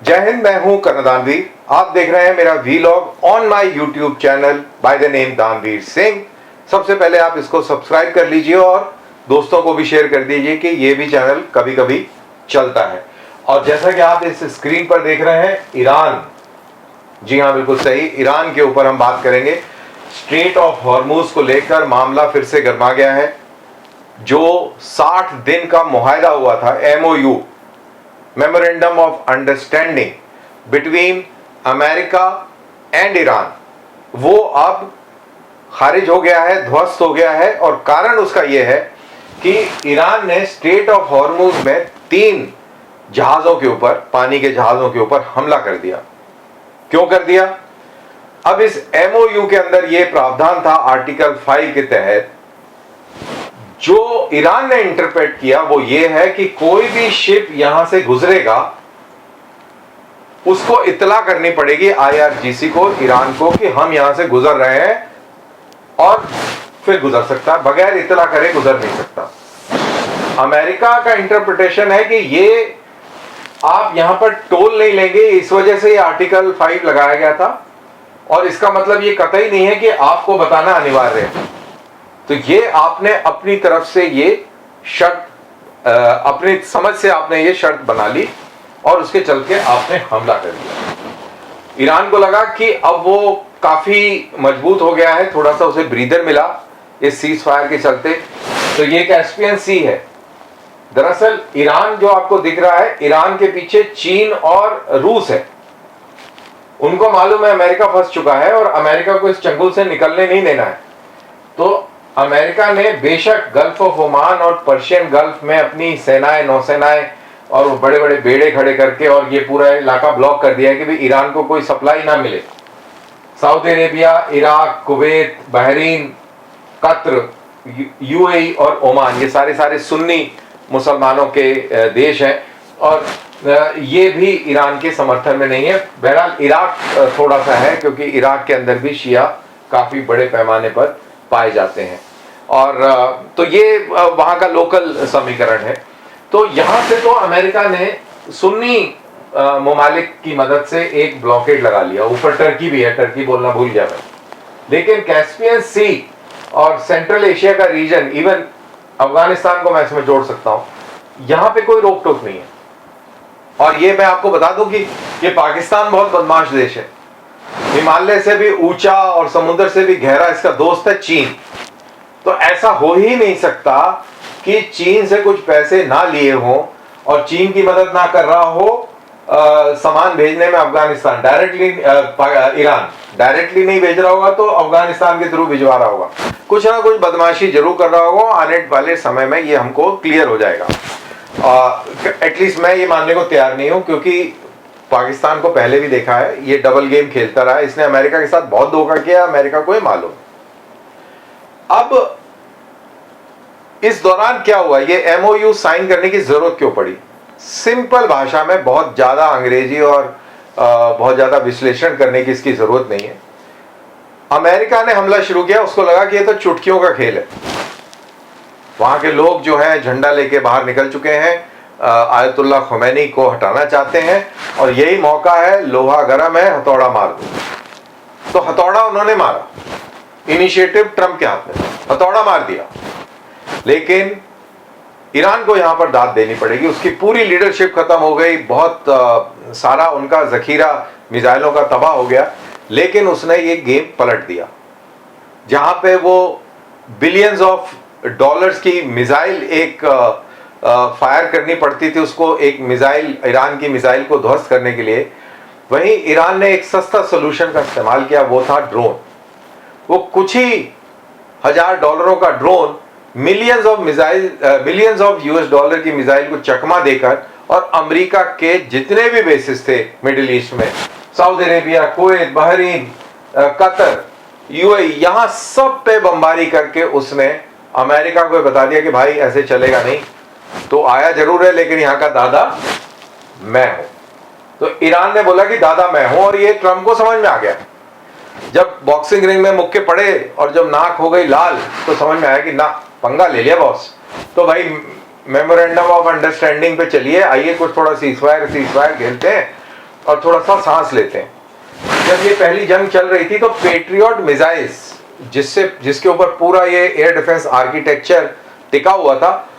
जय हिंद। मैं हूं करण दानवीर। आप देख रहे हैं मेरा vlog on my YouTube channel by the name दानवीर सिंह। सबसे पहले आप इसको सब्सक्राइब कर लीजिए और दोस्तों को भी शेयर कर दीजिए कि ये भी चैनल कभी कभी चलता है। और जैसा कि आप इस स्क्रीन पर देख रहे हैं, ईरान, जी हाँ बिल्कुल सही, ईरान के ऊपर हम बात करेंगे। स्ट्रेट ऑफ हॉर्मुज को लेकर मामला फिर से गर्मा गया है। जो 60 दिन का मुआहदा हुआ था, MOU, memorandum of understanding between America and Iran, वो अब खारिज हो गया है, ध्वस्त हो गया है। और कारण उसका यह है कि ईरान ने स्ट्रेट ऑफ हॉर्मुज में 3 जहाजों के ऊपर, पानी के जहाजों के ऊपर हमला कर दिया। क्यों कर दिया? अब इस MOU के अंदर यह प्रावधान था आर्टिकल 5 के तहत, जो ईरान ने इंटरप्रेट किया वो ये है कि कोई भी शिप यहां से गुजरेगा उसको इत्तला करनी पड़ेगी IRGC को, ईरान को, कि हम यहां से गुजर रहे हैं, और फिर गुजर सकता है, बगैर इत्तला करे गुजर नहीं सकता। अमेरिका का इंटरप्रिटेशन है कि ये आप यहां पर टोल नहीं लेंगे, इस वजह से ये आर्टिकल 5 लगाया गया था। और इसका मतलब ये कतई नहीं है कि आपको बताना अनिवार्य है। तो ये आपने अपनी तरफ से ये शर्त, अपनी समझ से आपने ये शर्त बना ली और उसके चलते आपने हमला कर दिया। ईरान को लगा कि अब वो काफी मजबूत हो गया है, थोड़ा सा उसे ब्रीदर मिला इस सीज फायर के चलते। तो ये कैस्पियन सी है। दरअसल ईरान जो आपको दिख रहा है, ईरान के पीछे चीन और रूस है। उनको मालूम है अमेरिका फंस चुका है और अमेरिका को इस चंगुल से निकलने नहीं देना है। तो अमेरिका ने बेशक गल्फ ऑफ ओमान और पर्शियन गल्फ में अपनी सेनाएं, नौसेनाएं और बड़े बड़े बेड़े खड़े करके और ये पूरा इलाका ब्लॉक कर दिया है कि भी ईरान को कोई सप्लाई ना मिले। Saudi Arabia, Iraq, Kuwait, Bahrain, Qatar, UAE और ओमान, ये सारे सुन्नी मुसलमानों के देश हैं और ये भी ईरान के समर्थन में नहीं है। बहरहाल इराक थोड़ा सा है, क्योंकि इराक के अंदर भी शिया काफी बड़े पैमाने पर पाए जाते हैं। और तो ये वहां का लोकल समीकरण है। तो यहां से तो अमेरिका ने सुन्नी ममालिक की मदद से एक ब्लॉकेड लगा लिया। ऊपर टर्की भी है, टर्की बोलना भूल गया मैं। लेकिन कैस्पियन सी और सेंट्रल एशिया का रीजन, इवन अफगानिस्तान को मैं इसमें जोड़ सकता हूं, यहां पे कोई रोक टोक नहीं है। और ये मैं आपको बता दूं कि ये पाकिस्तान बहुत बदमाश देश है। हिमालय से भी ऊंचा और समुद्र से भी गहरा इसका दोस्त है चीन। तो ऐसा हो ही नहीं सकता कि चीन से कुछ पैसे ना लिए हों और चीन की मदद ना कर रहा हो सामान भेजने में। अफगानिस्तान डायरेक्टली, ईरान डायरेक्टली नहीं भेज रहा होगा तो अफगानिस्तान के थ्रू भिजवा रहा होगा। कुछ ना कुछ बदमाशी जरूर कर रहा होगा। आने वाले समय में ये हमको क्लियर हो जाएगा। एटलीस्ट मैं ये मानने को तैयार नहीं हूं, क्योंकि पाकिस्तान को पहले भी देखा है, ये डबल गेम खेलता रहा। इसने अमेरिका के साथ बहुत धोखा किया, अमेरिका को ये मालूम। अब इस दौरान क्या हुआ, ये MOU साइन करने की जरूरत क्यों पड़ी? सिंपल भाषा में, बहुत ज्यादा अंग्रेजी और बहुत ज्यादा विश्लेषण करने की इसकी जरूरत नहीं है। अमेरिका ने हमला शुरू किया, उसको लगा कि ये तो चुटकियों का खेल है। वहां के लोग जो हैं झंडा लेके बाहर निकल चुके हैं, आयतुल्लाह खुमैनी को हटाना चाहते हैं और यही मौका है, लोहा गर्म है, हथौड़ा मार दो। तो हथौड़ा उन्होंने मारा, इनिशिएटिव ट्रंप के हाथ में, हथौड़ा मार दिया। लेकिन ईरान को यहां पर दाद देनी पड़ेगी, उसकी पूरी लीडरशिप खत्म हो गई, बहुत सारा उनका जखीरा मिसाइलों का तबाह हो गया। लेकिन उसने ये गेम पलट दिया। जहां पे वो बिलियंस ऑफ डॉलर्स की मिसाइल एक फायर करनी पड़ती थी उसको, एक मिसाइल, ईरान की मिसाइल को ध्वस्त करने के लिए, वहीं ईरान ने एक सस्ता सोल्यूशन का इस्तेमाल किया, वो था ड्रोन। वो कुछ ही $1000 का drone millions of US dollar की मिसाइल को चकमा देकर, और अमेरिका के जितने भी बेसिस थे मिडिल ईस्ट में, Saudi Arabia, Kuwait, Bahrain, Qatar, UAE, यहां सब पे बमबारी करके उसने अमेरिका को बता दिया कि भाई ऐसे चलेगा नहीं। तो आया जरूर है, लेकिन यहां का दादा मैं हूं। तो ईरान ने बोला कि दादा मैं हूं, और ये ट्रंप को समझ में आ गया। जब बॉक्सिंग रिंग में मुक्के पड़े और जब नाक हो गई लाल, तो समझ में आया कि ना, पंगा ले लिया बॉस। तो भाई मेमोरेंडम ऑफ अंडरस्टैंडिंग पे चलिए, आइए कुछ थोड़ा सीजफायर खेलते हैं। और थोड़ा सा सांस लेते हैं। जब ये पहली जंग चल रही थी तो पेट्रियट मिसाइल्स जिसके ऊपर पूरा ये एयर डिफेंस आर्किटेक्चर टिका हुआ था,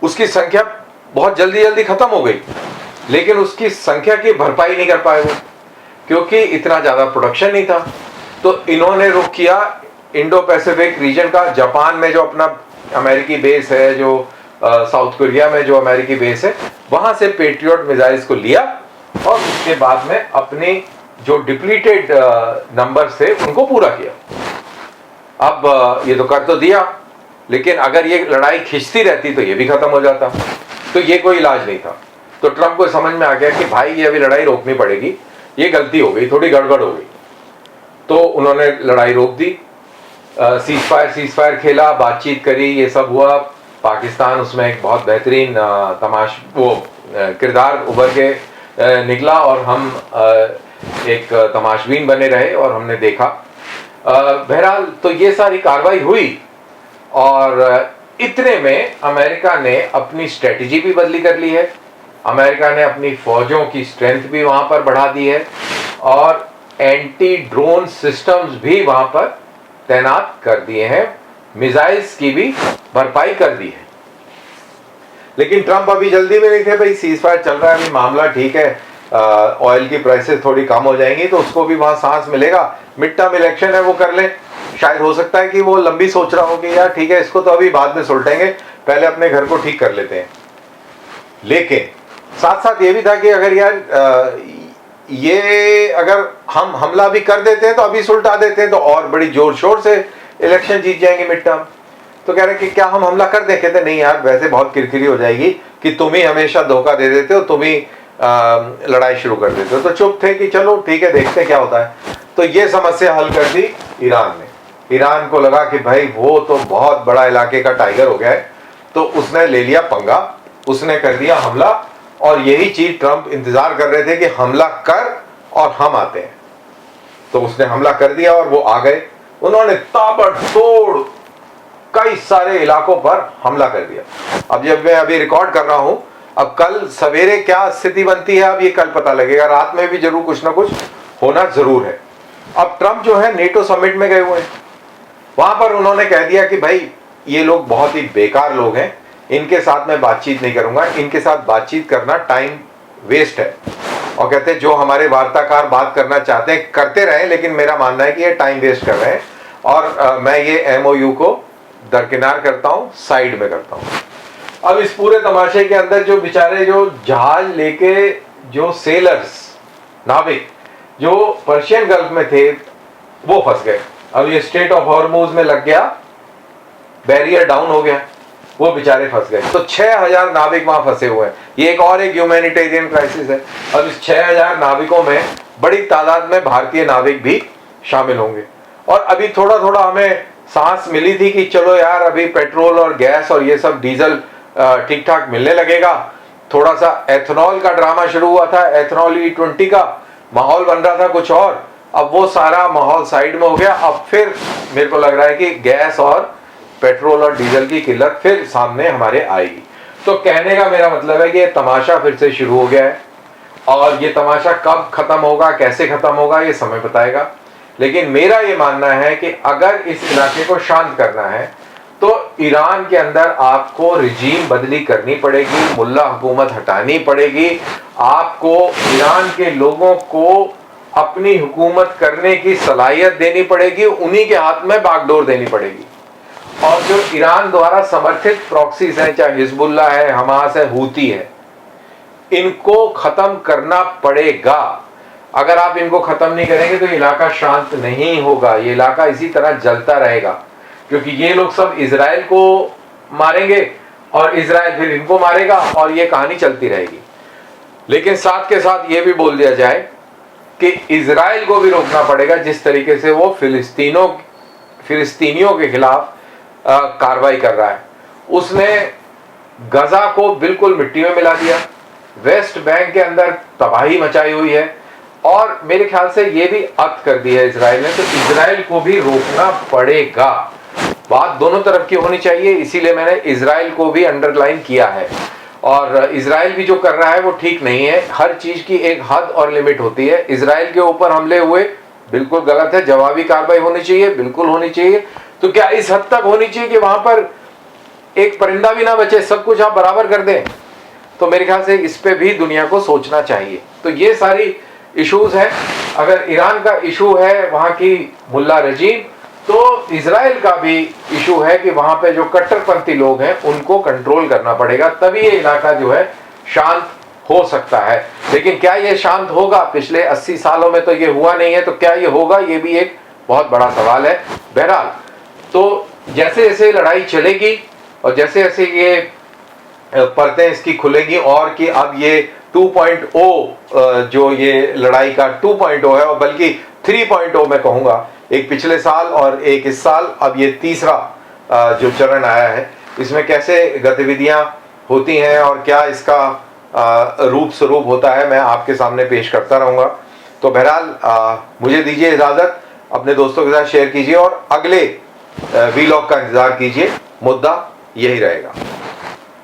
उसकी संख्या बहुत जल्दी जल्दी खत्म हो गई, लेकिन उसकी संख्या की भरपाई नहीं कर पाए वो, क्योंकि इतना ज्यादा प्रोडक्शन नहीं था। तो इन्होंने रुख किया इंडो पैसिफिक रीजन का, जापान में जो अपना अमेरिकी बेस है, जो साउथ कोरिया में जो अमेरिकी बेस है, वहां से पेट्रियट मिसाइल्स को लिया और उसके बाद में अपने जो डिप्लीटेड नंबर से उनको पूरा किया। अब ये तो कर तो दिया, लेकिन अगर ये लड़ाई खिंचती रहती तो ये भी खत्म हो जाता, तो ये कोई इलाज नहीं था। तो ट्रंप को समझ में आ गया कि भाई ये अभी लड़ाई रोकनी पड़ेगी, ये गलती हो गई, थोड़ी गड़बड़ हो गई। तो उन्होंने लड़ाई रोक दी, सीज फायर खेला, बातचीत करी, ये सब हुआ। पाकिस्तान उसमें एक बहुत बेहतरीन किरदार उभर के निकला और हम एक तमाशबीन बने रहे और हमने देखा। बहरहाल तो ये सारी कार्रवाई हुई और इतने में अमेरिका ने अपनी स्ट्रेटजी भी बदली कर ली है। अमेरिका ने अपनी फौजों की स्ट्रेंथ भी वहां पर बढ़ा दी है और एंटी ड्रोन सिस्टम्स भी वहां पर तैनात कर दिए हैं, मिसाइल्स की भी भरपाई कर दी है। लेकिन ट्रंप अभी जल्दी में नहीं थे, भाई सीज फायर चल रहा है, अभी मामला ठीक है, ऑयल की प्राइसेस थोड़ी कम हो जाएंगी तो उसको भी वहां सांस मिलेगा, मिड टर्म इलेक्शन है वो कर ले। शायद हो सकता है कि वो लंबी सोच रहा हो कि यार ठीक है, इसको तो अभी बाद में सुलटेंगे, पहले अपने घर को ठीक कर लेते हैं। लेकिन साथ साथ ये भी था कि अगर यार ये अगर हम हमला भी कर देते हैं तो अभी सुलटा देते हैं तो और बड़ी जोर शोर से इलेक्शन जीत जाएंगे मिड टर्म। तो कह रहे कि क्या हम हमला कर दें? कहते नहीं यार, वैसे बहुत किरकिरी हो जाएगी कि तुम ही हमेशा धोखा दे देते हो, तुम ही लड़ाई शुरू कर देते हो। तो चुप थे कि चलो ठीक है, देखते क्या होता है। तो ये समस्या हल कर दी ईरान ने। ईरान को लगा कि भाई वो तो बहुत बड़ा इलाके का टाइगर हो गया है, तो उसने ले लिया पंगा, उसने कर दिया हमला। और यही चीज ट्रंप इंतजार कर रहे थे कि हमला कर और हम आते हैं। तो उसने हमला कर दिया और वो आ गए। उन्होंने ताबड़तोड़ कई सारे इलाकों पर हमला कर दिया। अब जब मैं अभी रिकॉर्ड कर रहा हूं, अब कल सवेरे क्या स्थिति बनती है अब ये कल पता लगेगा, रात में भी जरूर कुछ ना कुछ होना जरूर है। अब ट्रंप जो है नेटो समिट में गए हुए हैं, वहां पर उन्होंने कह दिया कि भाई ये लोग बहुत ही बेकार लोग हैं, इनके साथ मैं बातचीत नहीं करूंगा, इनके साथ बातचीत करना टाइम वेस्ट है। और कहते हैं जो हमारे वार्ताकार बात करना चाहते हैं करते रहे, लेकिन मेरा मानना है कि ये टाइम वेस्ट कर रहे हैं और मैं ये MOU को दरकिनार करता हूं, साइड में करता हूं। अब इस पूरे तमाशे के अंदर जो बेचारे जो जहाज लेके जो सेलर्स नाविक जो पर्शियन गल्फ में थे वो फंस गए। अब ये स्ट्रेट ऑफ हॉर्मूज में लग गया, बैरियर डाउन हो गया, वो बेचारे फंस गए। तो 6000 नाविक वहां फंसे हुए हैं। ये एक और एक ह्यूमैनिटेरियन क्राइसिस है। अब इस 6000 नाविकों में बड़ी तादाद में भारतीय नाविक भी शामिल होंगे। और अभी थोड़ा थोड़ा हमें सांस मिली थी कि चलो यार अभी पेट्रोल और गैस और ये सब डीजल ठीक ठाक मिलने लगेगा। थोड़ा सा एथेनॉल का ड्रामा शुरू हुआ था, एथेनॉल E20 का माहौल बन रहा था कुछ और, अब वो सारा माहौल साइड में हो गया। अब फिर मेरे को लग रहा है कि गैस और पेट्रोल और डीजल की किल्लत फिर सामने हमारे आएगी। तो कहने का मेरा मतलब है कि ये तमाशा फिर से शुरू हो गया है और ये तमाशा कब खत्म होगा, कैसे खत्म होगा, ये समय बताएगा। लेकिन मेरा ये मानना है कि अगर इस इलाके को शांत करना है तो ईरान के अंदर आपको रिजीम बदली करनी पड़ेगी, मुल्ला हुकूमत हटानी पड़ेगी, आपको ईरान के लोगों को अपनी हुकूमत करने की सलाहियत देनी पड़ेगी, उन्हीं के हाथ में बागडोर देनी पड़ेगी। और जो ईरान द्वारा समर्थित प्रॉक्सीज हैं, चाहे हिजबुल्लाह है, हमास है, हूती है, इनको खत्म करना पड़ेगा। अगर आप इनको खत्म नहीं करेंगे तो ये इलाका शांत नहीं होगा, ये इलाका इसी तरह जलता रहेगा, क्योंकि ये लोग सब इजराइल को मारेंगे और इजराइल फिर इनको मारेगा और ये कहानी चलती रहेगी। लेकिन साथ के साथ ये भी बोल दिया जाए कि इजराइल को भी रोकना पड़ेगा जिस तरीके से वो फिलिस्तीनियों के खिलाफ कार्रवाई कर रहा है। उसने गजा को बिल्कुल मिट्टी में मिला दिया, वेस्ट बैंक के अंदर तबाही मचाई हुई है और मेरे ख्याल से ये भी अत कर दी है इजराइल ने। तो इजराइल को भी रोकना पड़ेगा। बात दोनों तरफ की होनी चाहिए, इसीलिए मैंने इजराइल को भी अंडरलाइन किया है। और इजराइल भी जो कर रहा है वो ठीक नहीं है। हर चीज की एक हद और लिमिट होती है। इजराइल के ऊपर हमले हुए, बिल्कुल गलत है। जवाबी कार्रवाई होनी चाहिए, बिल्कुल होनी चाहिए। तो क्या इस हद तक होनी चाहिए कि वहां पर एक परिंदा भी ना बचे, सब कुछ आप बराबर कर दें? तो मेरे ख्याल से इस पे भी दुनिया को सोचना चाहिए। तो ये सारी इश्यूज हैं। अगर ईरान का इशू है वहां की मुल्ला रजीम, तो इजराइल का भी इशू है कि वहां पे जो कट्टरपंथी लोग हैं उनको कंट्रोल करना पड़ेगा, तभी ये इलाका जो है शांत हो सकता है। लेकिन क्या ये शांत होगा? पिछले 80 सालों में तो ये हुआ नहीं है, तो क्या ये होगा? ये भी एक बहुत बड़ा सवाल है। बहरहाल, तो जैसे जैसे लड़ाई चलेगी और जैसे जैसे ये परतें इसकी खुलेगी, और कि अब ये 2.0 जो ये लड़ाई का 2.0 है, और बल्कि 3.0 मैं कहूँगा, एक पिछले साल और एक इस साल, अब ये तीसरा जो चरण आया है, इसमें कैसे गतिविधियां होती हैं और क्या इसका रूप स्वरूप होता है, मैं आपके सामने पेश करता रहूँगा। तो बहरहाल मुझे दीजिए इजाज़त, अपने दोस्तों के साथ शेयर कीजिए और अगले वीलॉग का इंतज़ार कीजिए। मुद्दा यही रहेगा।